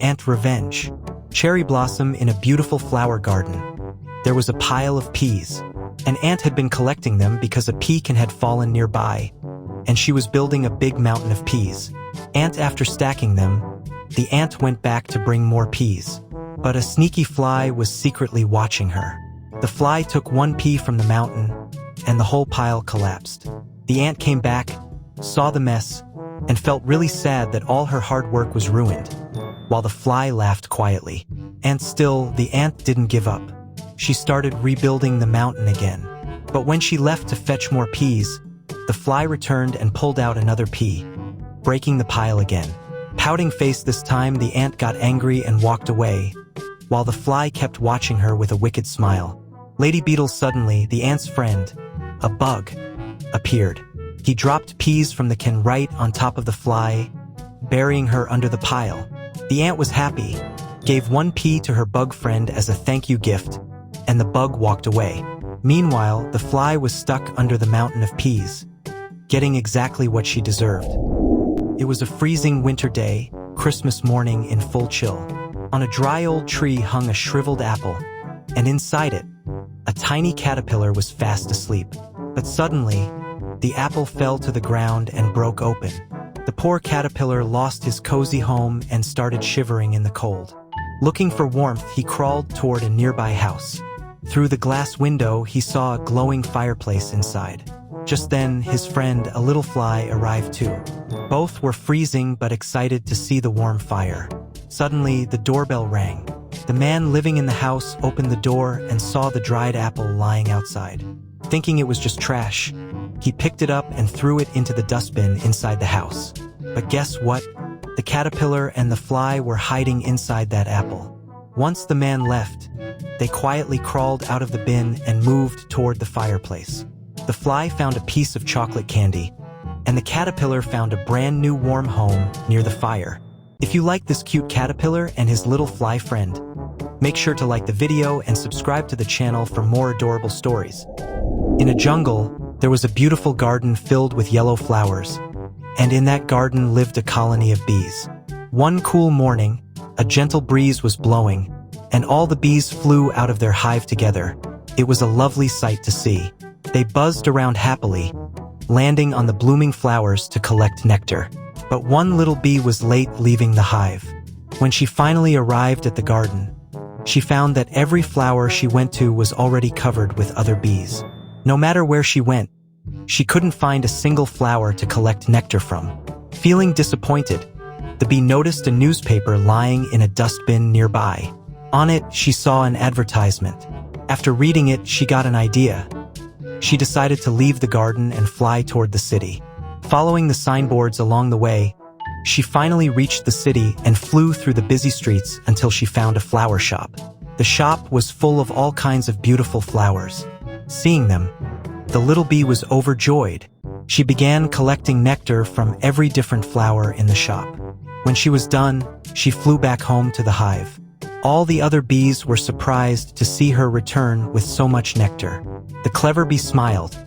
Ant Revenge. Cherry blossom in a beautiful flower garden. There was a pile of peas. An ant had been collecting them because a pecan had fallen nearby, and she was building a big mountain of peas. After stacking them, the ant went back to bring more peas. But a sneaky fly was secretly watching her. The fly took one pea from the mountain, and the whole pile collapsed. The ant came back, saw the mess, and felt really sad that all her hard work was ruined, while the fly laughed quietly. And still, the ant didn't give up. She started rebuilding the mountain again. But when she left to fetch more peas, the fly returned and pulled out another pea, breaking the pile again. Pouting face this time, the ant got angry and walked away, while the fly kept watching her with a wicked smile. Lady Beetle suddenly, the ant's friend, a bug, appeared. He dropped peas from the can right on top of the fly, burying her under the pile. The ant was happy, gave one pea to her bug friend as a thank you gift, and the bug walked away. Meanwhile, the fly was stuck under the mountain of peas, getting exactly what she deserved. It was a freezing winter day, Christmas morning in full chill. On a dry old tree hung a shriveled apple, and inside it, a tiny caterpillar was fast asleep. But suddenly, the apple fell to the ground and broke open. The poor caterpillar lost his cozy home and started shivering in the cold. Looking for warmth, he crawled toward a nearby house. Through the glass window, he saw a glowing fireplace inside. Just then, his friend, a little fly, arrived too. Both were freezing but excited to see the warm fire. Suddenly, the doorbell rang. The man living in the house opened the door and saw the dried apple lying outside. Thinking it was just trash, he picked it up and threw it into the dustbin inside the house. But guess what? The caterpillar and the fly were hiding inside that apple. Once the man left, they quietly crawled out of the bin and moved toward the fireplace. The fly found a piece of chocolate candy, and the caterpillar found a brand new warm home near the fire. If you like this cute caterpillar and his little fly friend, make sure to like the video and subscribe to the channel for more adorable stories. In a jungle, there was a beautiful garden filled with yellow flowers, and in that garden lived a colony of bees. One cool morning, a gentle breeze was blowing, and all the bees flew out of their hive together. It was a lovely sight to see. They buzzed around happily, landing on the blooming flowers to collect nectar. But one little bee was late leaving the hive. When she finally arrived at the garden, she found that every flower she went to was already covered with other bees. No matter where she went, she couldn't find a single flower to collect nectar from. Feeling disappointed, the bee noticed a newspaper lying in a dustbin nearby. On it, she saw an advertisement. After reading it, she got an idea. She decided to leave the garden and fly toward the city. Following the signboards along the way, she finally reached the city and flew through the busy streets until she found a flower shop. The shop was full of all kinds of beautiful flowers. Seeing them, the little bee was overjoyed. She began collecting nectar from every different flower in the shop. When she was done, she flew back home to the hive. All the other bees were surprised to see her return with so much nectar. The clever bee smiled,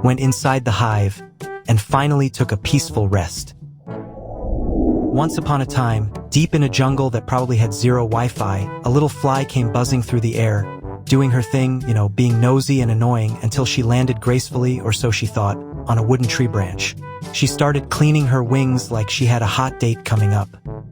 went inside the hive, and finally took a peaceful rest. Once upon a time, deep in a jungle that probably had zero Wi-Fi, a little fly came buzzing through the air, doing her thing, being nosy and annoying until she landed gracefully, or so she thought, on a wooden tree branch. She started cleaning her wings like she had a hot date coming up.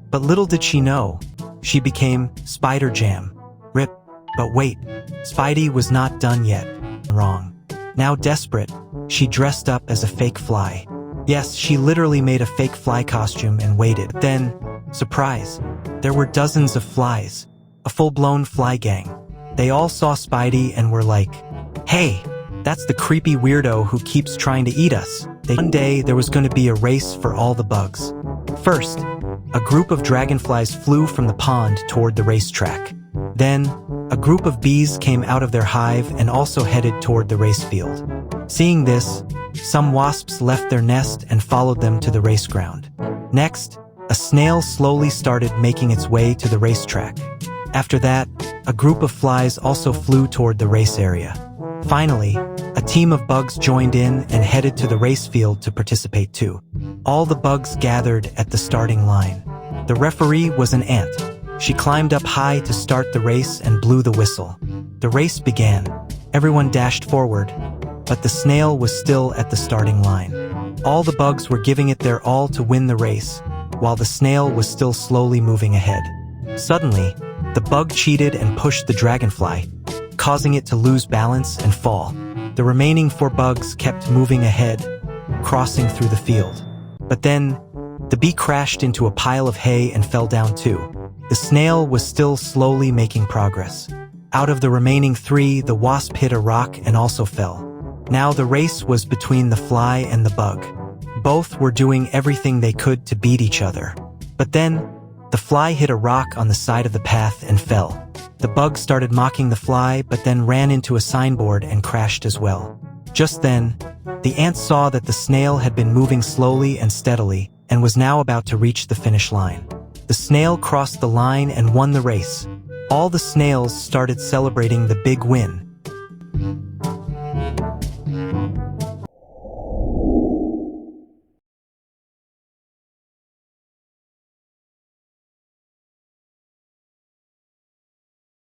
But little did she know, she became Spider Jam. Rip. But wait, Spidey was not done yet. Wrong. Now desperate, she dressed up as a fake fly. Yes, she literally made a fake fly costume and waited. Then, surprise, there were dozens of flies, a full-blown fly gang. They all saw Spidey and were like, "Hey, that's the creepy weirdo who keeps trying to eat us." One day, there was going to be a race for all the bugs. First, a group of dragonflies flew from the pond toward the racetrack. Then, a group of bees came out of their hive and also headed toward the race field. Seeing this, some wasps left their nest and followed them to the race ground. Next, a snail slowly started making its way to the racetrack. After that, a group of flies also flew toward the race area. Finally, a team of bugs joined in and headed to the race field to participate too. All the bugs gathered at the starting line. The referee was an ant. She climbed up high to start the race and blew the whistle. The race began. Everyone dashed forward, but the snail was still at the starting line. All the bugs were giving it their all to win the race, while the snail was still slowly moving ahead. Suddenly, the bug cheated and pushed the dragonfly, causing it to lose balance and fall. The remaining 4 bugs kept moving ahead, crossing through the field. But then, the bee crashed into a pile of hay and fell down too. The snail was still slowly making progress. Out of the remaining 3, the wasp hit a rock and also fell. Now the race was between the fly and the bug. Both were doing everything they could to beat each other. But then, the fly hit a rock on the side of the path and fell. The bug started mocking the fly, but then ran into a signboard and crashed as well. Just then, the ant saw that the snail had been moving slowly and steadily and was now about to reach the finish line. The snail crossed the line and won the race. All the snails started celebrating the big win,